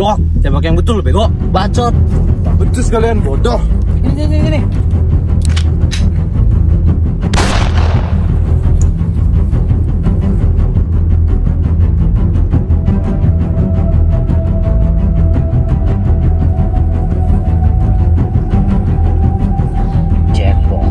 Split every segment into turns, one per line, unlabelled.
Wah, tembak yang betul, bego. Bacot.
Betul sekalian bodoh.
Ini. Jackpot.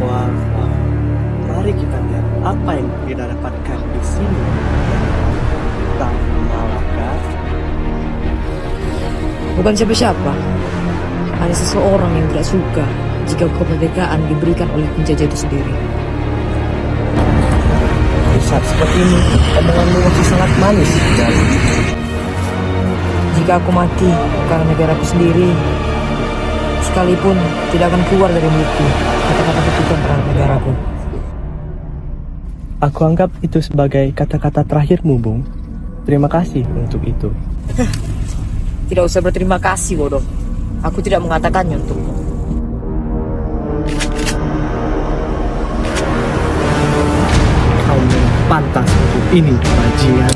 Wah. Mari kita lihat apa yang kita dapatkan di sini. Tang Malaka.
Bukan siapa-siapa, hanya seseorang yang tidak suka jika kemerdekaan diberikan oleh penjajah itu sendiri.
Di saat seperti ini, omonganmu masih sangat manis. Dan
Jika aku mati karena negaraku sendiri, sekalipun tidak akan keluar dari mulutku kata-kata kutukan terhadap negaraku.
aku anggap itu sebagai kata-kata terakhirmu, Bung. Terima kasih untuk itu.
Tidak usah berterima kasih, bodoh. Aku tidak mengatakannya untukmu.
Kau memang pantas untuk ini, bajingan.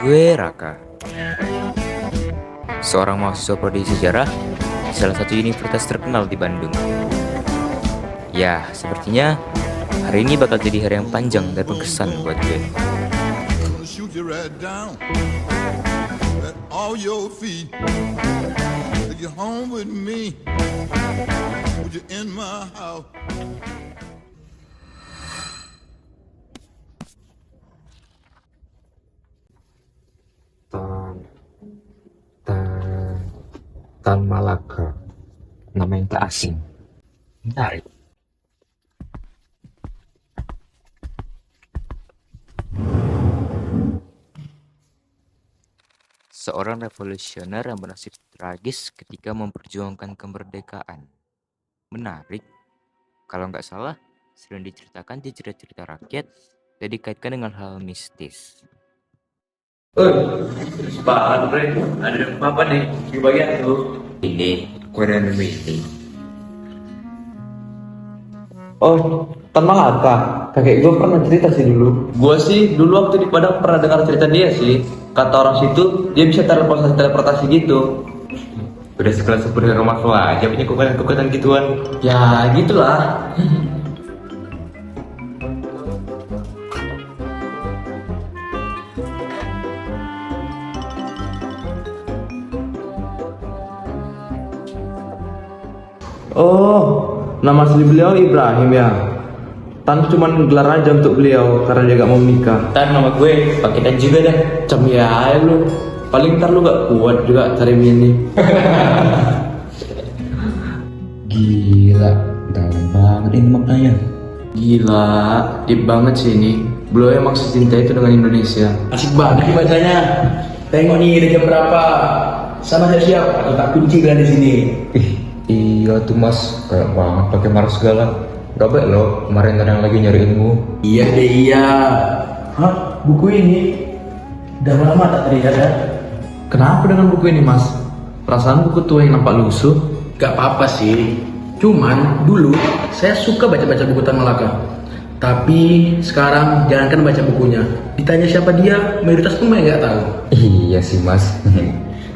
Gue Raka, seorang mahasiswa prodi sejarah di salah satu universitas terkenal di Bandung. Ya, sepertinya hari ini bakal jadi hari yang panjang dan berkesan buat gue.
Gonna shoot you right down at all your feet. Take you home with me. Would you in my house?
Tan Malaka, nama yang tak asing. Menarik.
Seorang revolusioner yang bernasib tragis ketika memperjuangkan kemerdekaan. Menarik. Kalau nggak salah, sering diceritakan di cerita-cerita rakyat dan dikaitkan dengan hal mistis.
Pak Andre, ada apa nih di bagian tuh?
Ini Korean Wiki.
Oh, Tan Malaka. Kakek gue pernah cerita sih dulu.
Gua sih dulu waktu di Padang pernah dengar cerita dia sih. Kata orang situ dia bisa teleportasi gitu.
Udah sekelas superhero Marvel aja punya kekuatan gituan.
Ya gitulah.
Oh, nama asli beliau Ibrahim ya. Tan cuman gelar aja untuk beliau karena dia gak mau menikah.
Tan nama gue pakai Tan juga dah.
Cem ya lu. Paling ntar lu gak kuat juga cari ini.
Gila, dalam banget ini maknanya.
Gila, deep banget sih ini. Beliau emang secinta itu dengan Indonesia.
Asik banget nih bacanya. Tengok nih udah jam berapa. Sama siap-siap atau tak kunci kan di sini.
Iya tuh mas, kayak banget pakai marah segala. Gak baik loh, kemarin ada yang lagi nyariinmu.
Iya deh iya. Hah? Buku ini? Udah lama tak terlihat ya?
Kenapa dengan buku ini mas? Perasaan buku tua yang nampak lusuh.
Gak apa-apa sih. Cuman dulu saya suka baca-baca buku Tan Malaka.
Tapi sekarang jangankan baca bukunya, ditanya siapa dia, mayoritas pemain nggak tahu.
Iya sih mas,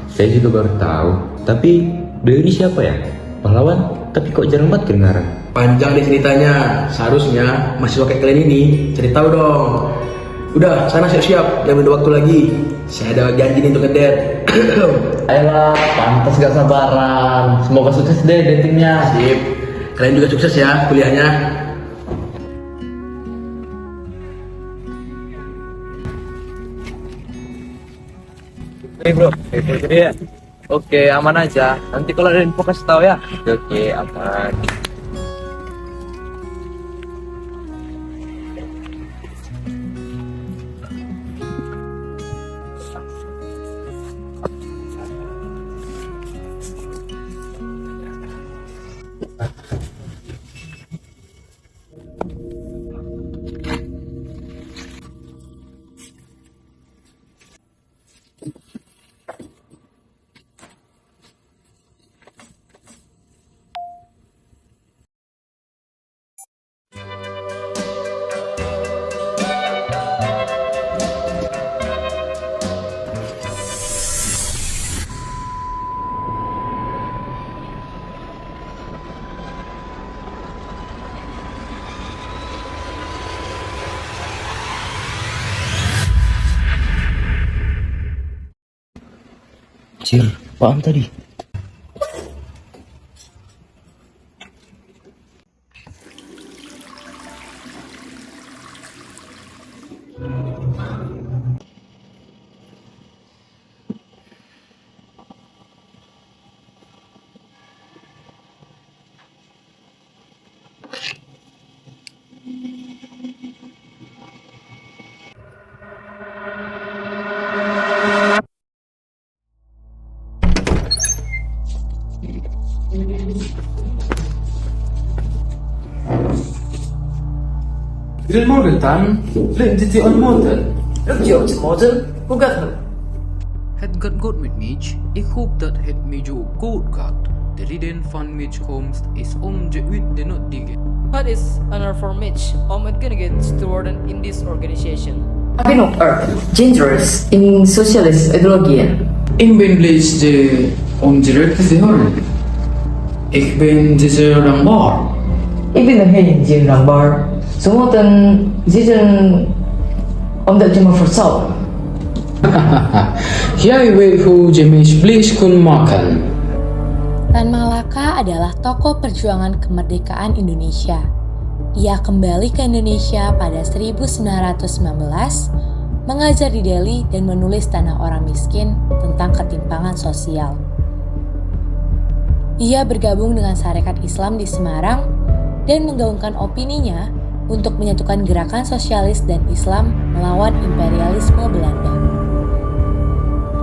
saya juga baru tahu. Tapi beliau ini siapa ya? Pahlawan, tapi kok jarang banget kedengaran.
Panjang deh ceritanya, seharusnya mahasiswa kayak kalian ini cari tahu dong. Udah, sana siap-siap, jangan ada waktu lagi. Saya ada janji nih untuk ngedet.
Ayolah, pantas gak sabaran. Semoga sukses deh datingnya.
Sip, kalian juga sukses ya kuliahnya.
Oke, aman aja. Nanti kalau ada info kasih tahu ya.
Oke, aman.
Cil, apaan tadi?
Guten Morgen, Tan. Blinden Sie on Motor?
Hoe gaat het?
Het gaat goed met Mitch. Ik hoop dat het met jou goed gaat. De reden van Mitch komst is om je uit de not diggen.
What is honor for Mitch? Om het gonna get stewarded in this organization.
Ik ben op Earth, dangerous in socialist ideologie.
Ik ben blij de ondirect te horen. Ik ben deze dankbaar.
Ik ben er geen Jim dankbaar. Ze moeten zitten omdat je me vertrouwt.
Jij weet hoe je mich blij kon maken.
Tan Malaka adalah tokoh perjuangan kemerdekaan Indonesia. Ia kembali ke Indonesia pada 1919, mengajar di Delhi dan menulis Tanah Orang Miskin tentang ketimpangan sosial. Ia bergabung dengan Sarekat Islam di Semarang dan menggaungkan opininya untuk menyatukan gerakan sosialis dan Islam melawan imperialisme Belanda.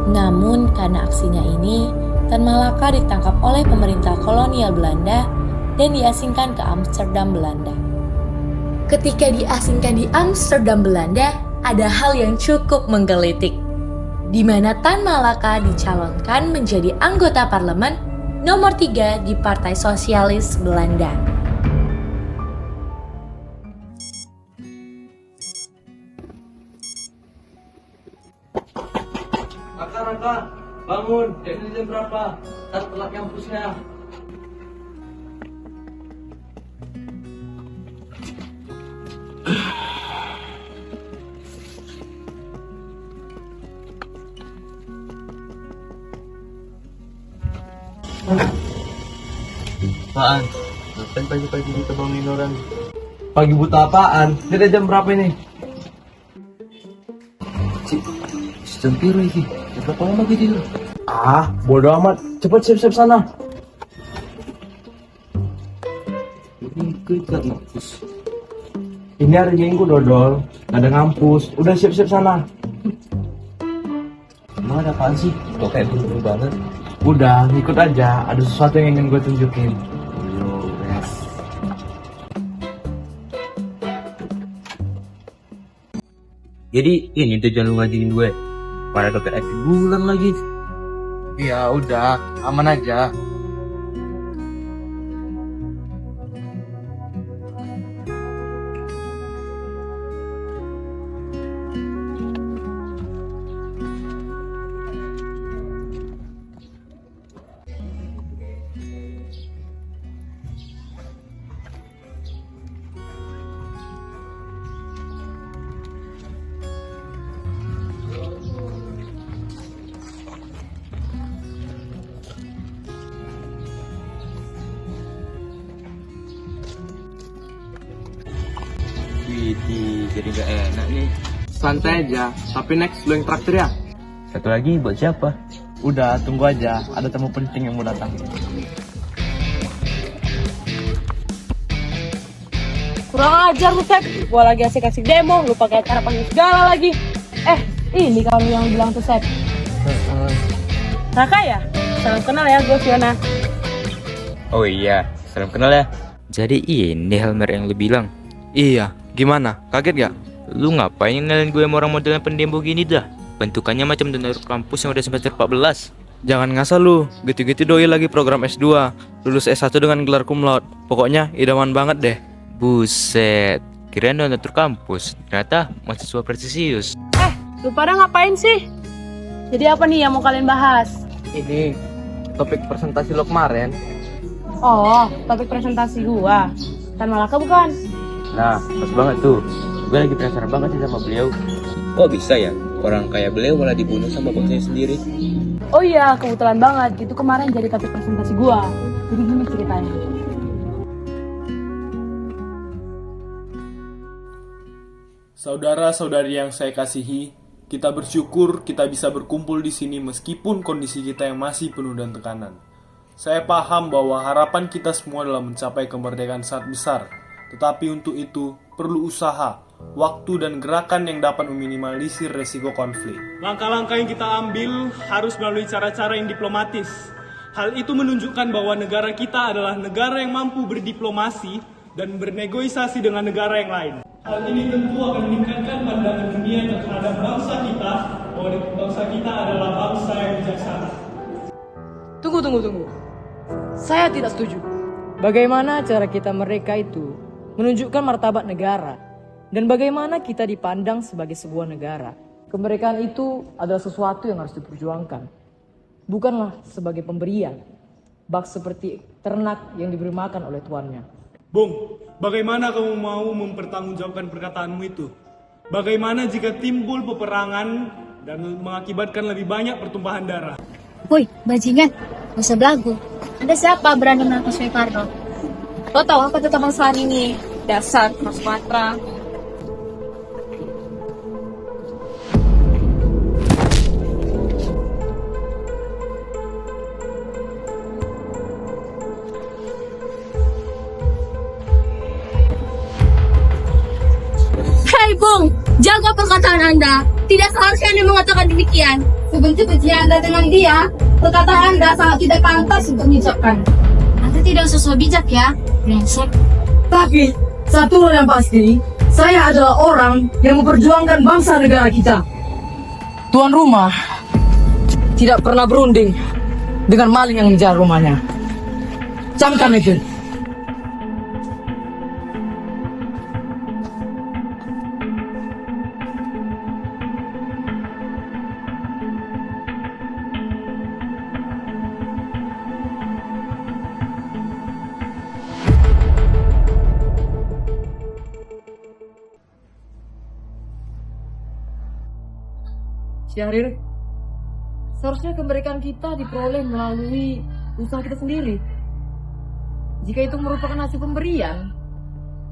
Namun karena aksinya ini, Tan Malaka ditangkap oleh pemerintah kolonial Belanda dan diasingkan ke Amsterdam, Belanda. Ketika diasingkan di Amsterdam, Belanda, ada hal yang cukup menggelitik, di mana Tan Malaka dicalonkan menjadi anggota parlemen nomor 3 di Partai Sosialis Belanda.
Raka, bangun. Ini jam berapa? Ntar telat kampusnya.
Apaan? Ngapain pagi-pagi kita bangunin orang?
Pagi buta apaan? Ini udah jam berapa ini?
Jam biru ini. Berapa lama gitu?
Ah, bodo amat. Cepet siap-siap sana.
Ini kerja ngampus.
Ini hari Minggu, Dodol. Gak ada ngampus. Udah siap-siap sana.
Emang ada apaan sih? Kok kayak buru-buru banget?
Udah, ikut aja. Ada sesuatu yang ingin gue tunjukin.
Jadi ini tujuan lu ngajakin gue. Pada dapat akhir bulan lagi.
Ya udah, aman aja.
jadi gak enak nih.
Santai aja, tapi next lu yang traktir ya.
Satu lagi buat siapa?
Udah, tunggu aja. Ada tamu penting yang mau datang.
Kurang ajar lu, Sep. Gua lagi asik-asik demo, lu pakai acara panggil segala lagi. Ini kamu yang bilang tuh, Sep. Raka ya? Salam kenal ya, gue Fiona.
Oh iya, salam kenal ya. Jadi ini Helmer yang lu bilang.
Iya, gimana? Kaget gak?
Lu ngapain ngenalin gue sama orang modelnya pendemo gini dah? Bentukannya macam donatur kampus yang udah semester 14.
Jangan ngasal lu, gitu-gitu doi lagi program S2, lulus S1 dengan gelar cum laude. Pokoknya idaman banget deh.
Buset, kirain donatur kampus, ternyata mahasiswa prestisius.
Lu pada ngapain sih? Jadi apa nih yang mau kalian bahas?
Ini topik presentasi lo kemarin.
Oh, topik presentasi gua. Tan Malaka bukan?
Nah, pas banget tuh. Gue lagi penasaran banget sih sama beliau.
Kok bisa ya? Orang kayak beliau malah dibunuh sama bangsanya sendiri.
Oh iya, kebetulan banget. Itu kemarin jadi topik presentasi gua. Jadi gini ceritanya.
Saudara-saudari yang saya kasihi, kita bersyukur kita bisa berkumpul di sini meskipun kondisi kita yang masih penuh dan tekanan. Saya paham bahwa harapan kita semua adalah mencapai kemerdekaan saat besar, tetapi untuk itu perlu usaha, waktu dan gerakan yang dapat meminimalisir resiko konflik.
Langkah-langkah yang kita ambil harus melalui cara-cara yang diplomatis. Hal itu menunjukkan bahwa negara kita adalah negara yang mampu berdiplomasi dan bernegosiasi dengan negara yang lain. Hal ini tentu akan meningkatkan pandangan dunia terhadap bangsa kita, bahwa bangsa kita adalah bangsa yang bijaksana.
Tunggu. Saya tidak setuju. Bagaimana cara kita merdeka itu menunjukkan martabat negara dan bagaimana kita dipandang sebagai sebuah negara. Kemerdekaan itu adalah sesuatu yang harus diperjuangkan, bukanlah sebagai pemberian, bak seperti ternak yang diberi makan oleh tuannya.
Bung, bagaimana kamu mau mempertanggungjawabkan perkataanmu itu? Bagaimana jika timbul peperangan dan mengakibatkan lebih banyak pertumpahan darah?
Woi, bajingan, gak usah belagu. Ada siapa berani menangkap Soekarno? Lo tau apa tuh Taman Sari ini? Dasar Mas Sumatera.
Hei Bung, jaga perkataan Anda. Tidak seharusnya Anda mengatakan demikian. Sebenci-benci Anda dengan dia, perkataan Anda sangat tidak pantas untuk diucapkan. Anda tidak usah so bijak ya, brengsek.
Tapi, satu hal yang pasti, saya adalah orang yang memperjuangkan bangsa negara kita. Tuan rumah tidak pernah berunding dengan maling yang mengejar rumahnya. Camkan itu. Syahrir, seharusnya kemerdekaan kita diperoleh melalui usaha kita sendiri. Jika itu merupakan hasil pemberian,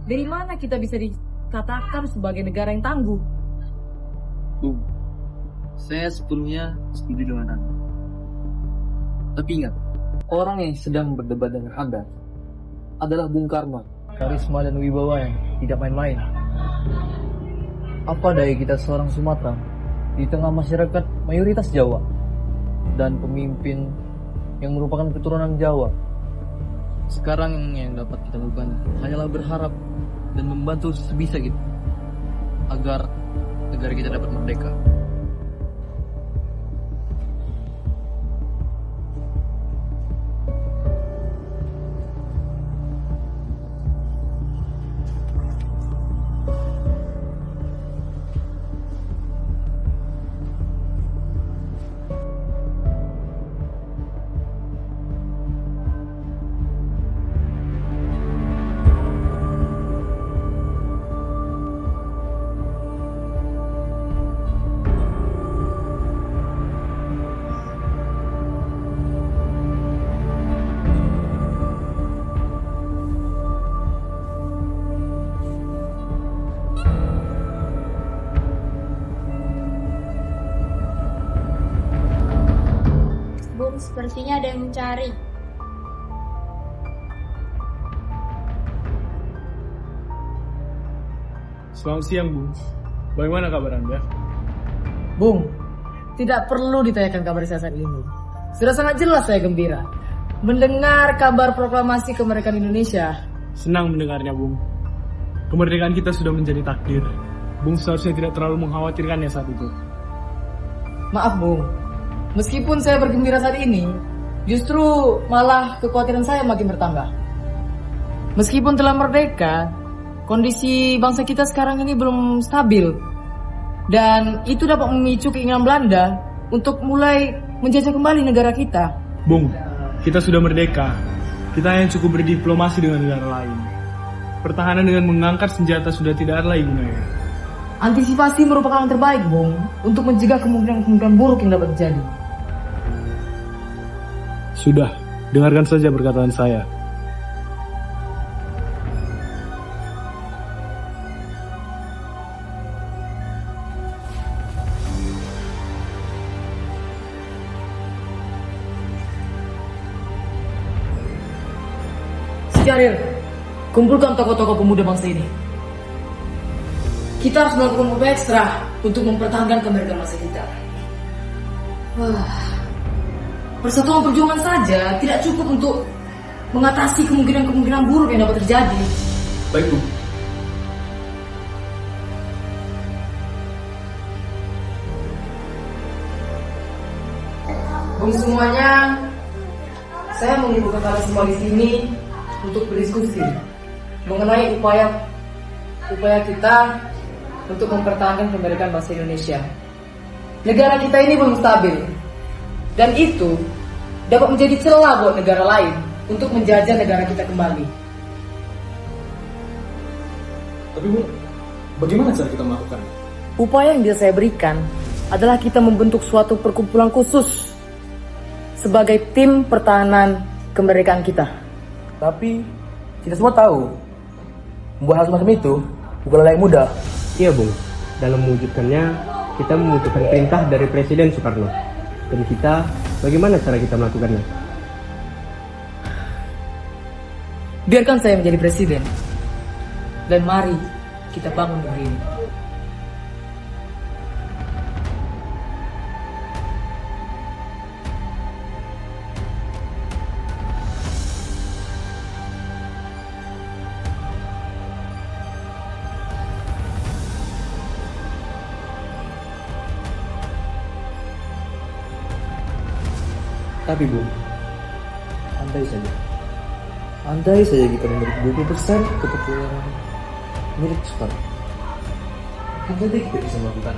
dari mana kita bisa dikatakan sebagai negara yang tangguh?
Saya sepenuhnya setuju dengan Anda. Tapi ingat, orang yang sedang berdebat dengan Anda adalah Bung Karno.
Karisma dan wibawa yang tidak main-main. Apa daya kita seorang Sumatera di tengah masyarakat mayoritas Jawa dan pemimpin yang merupakan keturunan Jawa.
Sekarang yang dapat kita lakukan hanyalah berharap dan membantu sebisa kita agar negara kita dapat merdeka.
cari.
Selamat siang, Bung. Bagaimana kabar Anda?
Bung, tidak perlu ditanyakan kabar saya saat ini. Sudah sangat jelas saya gembira mendengar kabar proklamasi kemerdekaan Indonesia.
Senang mendengarnya, Bung. Kemerdekaan kita sudah menjadi takdir. Bung seharusnya tidak terlalu mengkhawatirkannya saat itu.
Maaf, Bung. Meskipun saya bergembira saat ini, justru malah kekhawatiran saya makin bertambah. Meskipun telah merdeka, kondisi bangsa kita sekarang ini belum stabil. Dan itu dapat memicu keinginan Belanda untuk mulai menjajah kembali negara kita.
Bung, kita sudah merdeka. Kita hanya cukup berdiplomasi dengan negara lain. Pertahanan dengan mengangkat senjata sudah tidak ada lagi gunanya.
Antisipasi merupakan yang terbaik, Bung, untuk mencegah kemungkinan-kemungkinan buruk yang dapat terjadi.
Sudah, dengarkan saja perkataan saya.
Syahril, kumpulkan tokoh-tokoh pemuda bangsa ini. Kita harus melakukan upaya ekstra untuk mempertahankan kemerdekaan bangsa kita. Persatuan perjuangan saja tidak cukup untuk mengatasi kemungkinan-kemungkinan buruk yang dapat terjadi.
Baik, Bu.
Bung semuanya, saya mengumpulkan kalian semua di sini untuk berdiskusi mengenai upaya kita untuk mempertahankan kemerdekaan bangsa Indonesia. Negara kita ini belum stabil, dan itu dapat menjadi celah buat negara lain untuk menjajah negara kita kembali.
Tapi Bu, bagaimana cara kita melakukan?
Upaya yang bisa saya berikan adalah kita membentuk suatu perkumpulan khusus sebagai tim pertahanan kemerdekaan kita.
Tapi kita semua tahu membuat hal semacam itu bukanlah yang mudah.
Iya, Bung. Dalam mewujudkannya, kita membutuhkan perintah dari Presiden Soekarno. Dan kita, bagaimana cara kita melakukannya?
Biarkan saya menjadi presiden. Dan mari kita bangun negeri ini.
Tapi, Bung, andai saja kita memiliki 20% kepercayaan milik Soekarno, andai kita bisa melakukan.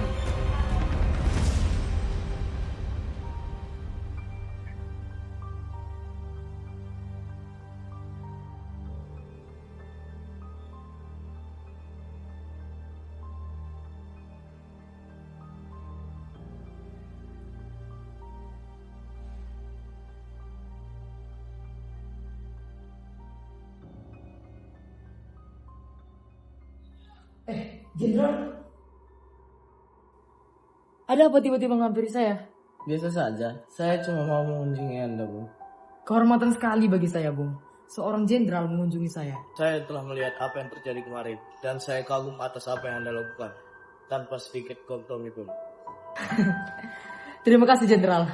Jenderal, ada apa tiba-tiba menghampiri saya?
Biasa saja, saya cuma mau mengunjungi Anda, Bung.
Kehormatan sekali bagi saya, Bung. Seorang jenderal mengunjungi saya.
Saya telah melihat apa yang terjadi kemarin, dan saya kagum atas apa yang Anda lakukan, tanpa sedikit kompromi pun.
Terima kasih, Jenderal.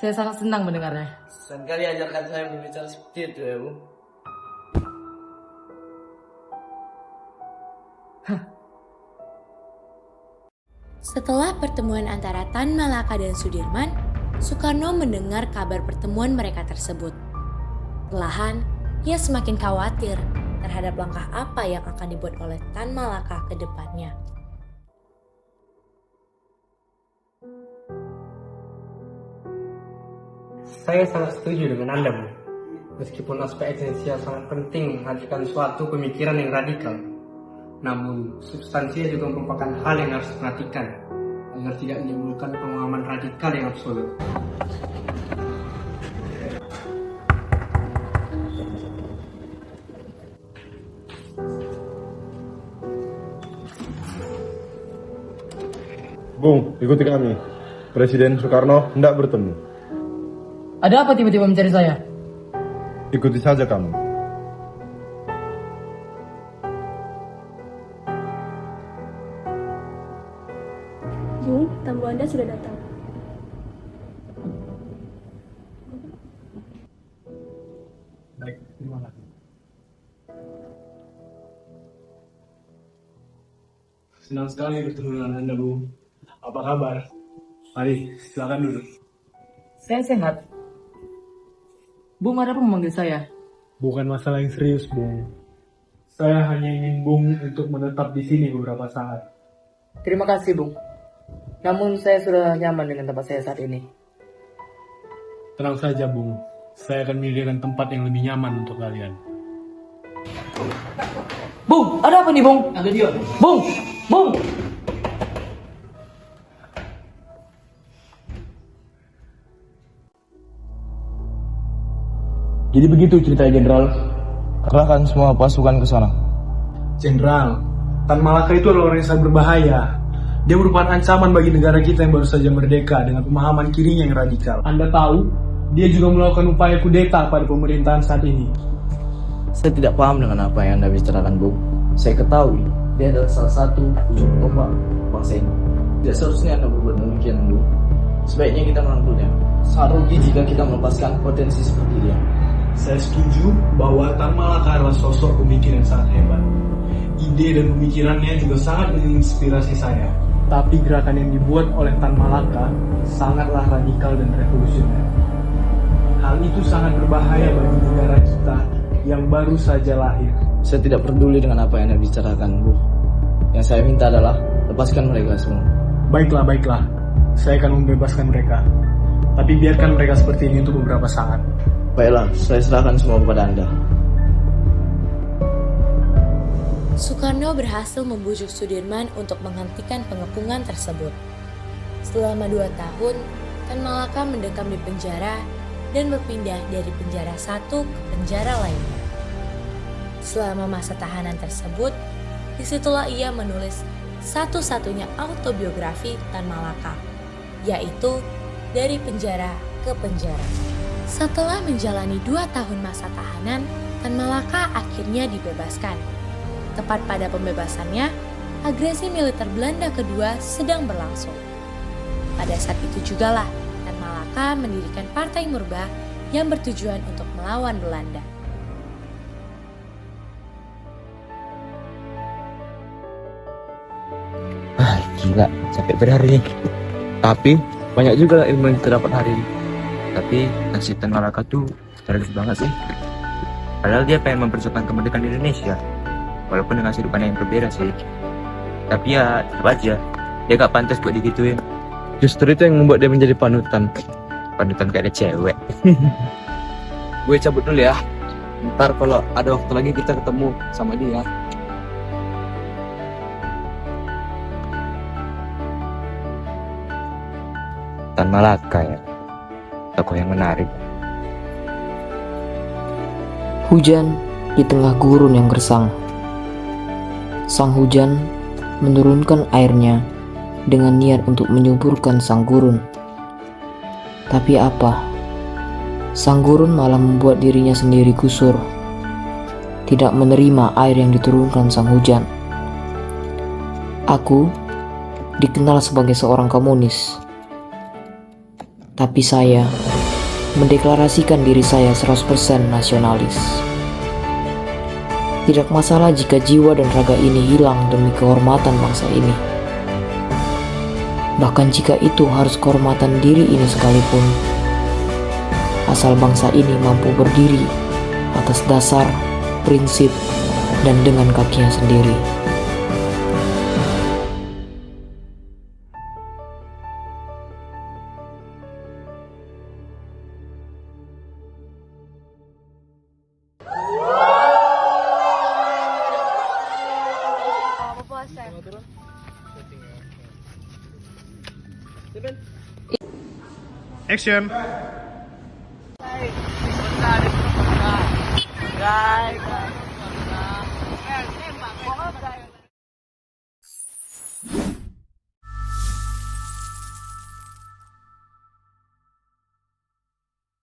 Saya sangat senang mendengarnya.
Sekali ajarkan saya berbicara seperti itu ya, Bung.
Setelah pertemuan antara Tan Malaka dan Sudirman, Soekarno mendengar kabar pertemuan mereka tersebut. Perlahan, ia semakin khawatir terhadap langkah apa yang akan dibuat oleh Tan Malaka ke depannya.
Saya sangat setuju dengan Anda, Bu. Meskipun aspek esensial sangat penting menghadirkan suatu pemikiran yang radikal, namun substansinya juga merupakan hal yang harus diperhatikan agar tidak menimbulkan pemahaman radikal yang absolut.
Bung, ikuti kami. Presiden Soekarno hendak bertemu.
Ada apa tiba-tiba mencari saya?
Ikuti saja kamu.
Bung, tamu Anda sudah datang.
Baik, terima kasih. Senang sekali bertemu dengan Anda, Bu. Apa kabar? Mari, silakan duduk.
Saya sehat. Bung, ada apa memanggil saya?
Bukan masalah yang serius, Bung. Saya hanya ingin Bung untuk menetap di sini beberapa saat.
Terima kasih, Bung. Namun saya sudah nyaman dengan tempat saya saat ini.
Tenang saja, Bung. Saya akan menyediakan tempat yang lebih nyaman untuk kalian.
Bung, ada apa nih, Bung? Ada dia. Bung, Bung.
Jadi begitu ceritanya, Jenderal. Kerahkan semua pasukan ke sana.
Jenderal, Tan Malaka itu adalah orang yang sangat berbahaya. Dia merupakan ancaman bagi negara kita yang baru saja merdeka dengan pemahaman kirinya yang radikal. Anda tahu, dia juga melakukan upaya kudeta pada pemerintahan saat ini.
Saya tidak paham dengan apa yang Anda bicarakan, Bung. Saya ketahui dia adalah salah satu ujung tombak bangsa ini. Tidak seharusnya Anda berbuat demikian, Bung. Sebaiknya kita merangkulnya. Sangat rugi jika kita melepaskan potensi seperti dia.
Saya setuju bahwa Tan Malaka adalah sosok pemikir yang sangat hebat. Ide dan pemikirannya juga sangat menginspirasi saya. Tapi gerakan yang dibuat oleh Tan Malaka sangatlah radikal dan revolusioner. Hal itu sangat berbahaya bagi negara kita yang baru saja lahir.
Saya tidak peduli dengan apa yang Anda bicarakan, Bu. Yang saya minta adalah lepaskan mereka semua.
Baiklah, baiklah. Saya akan membebaskan mereka. Tapi biarkan mereka seperti ini untuk beberapa saat.
Baiklah, saya serahkan semua kepada Anda.
Soekarno berhasil membujuk Sudirman untuk menghentikan pengepungan tersebut. Selama 2 tahun, Tan Malaka mendekam di penjara dan berpindah dari penjara satu ke penjara lainnya. Selama masa tahanan tersebut, disitulah ia menulis satu-satunya autobiografi Tan Malaka, yaitu Dari Penjara ke Penjara. Setelah menjalani 2 tahun masa tahanan, Tan Malaka akhirnya dibebaskan. Tepat pada pembebasannya, agresi militer Belanda kedua sedang berlangsung. Pada saat itu jugalah Tan Malaka mendirikan Partai Murba yang bertujuan untuk melawan Belanda.
Gila, capek berhari nih. Tapi banyak juga ilmu yang kita dapat hari ini. Tapi nasib Tan Malaka tuh tragis banget sih. Padahal dia pengen memperjuangkan kemerdekaan Indonesia, walaupun dengan kehidupan yang berbeda sih. Tapi ya tetap aja dia gak pantas buat digituin.
Justru itu yang membuat dia menjadi panutan.
Panutan kayak ada cewek.
Gue cabut dulu ya. Ntar kalau ada waktu lagi kita ketemu sama dia.
Tan Malaka ya, tokoh yang menarik.
Hujan di tengah gurun yang gersang. Sang hujan menurunkan airnya dengan niat untuk menyuburkan sang gurun. Tapi apa? Sang gurun malah membuat dirinya sendiri gusur, tidak menerima air yang diturunkan sang hujan. Aku dikenal sebagai seorang komunis, tapi saya mendeklarasikan diri saya 100% nasionalis. Tidak masalah jika jiwa dan raga ini hilang demi kehormatan bangsa ini. Bahkan jika itu harus kehormatan diri ini sekalipun, asal bangsa ini mampu berdiri atas dasar, prinsip, dan dengan kakinya sendiri.
Action.
Guys.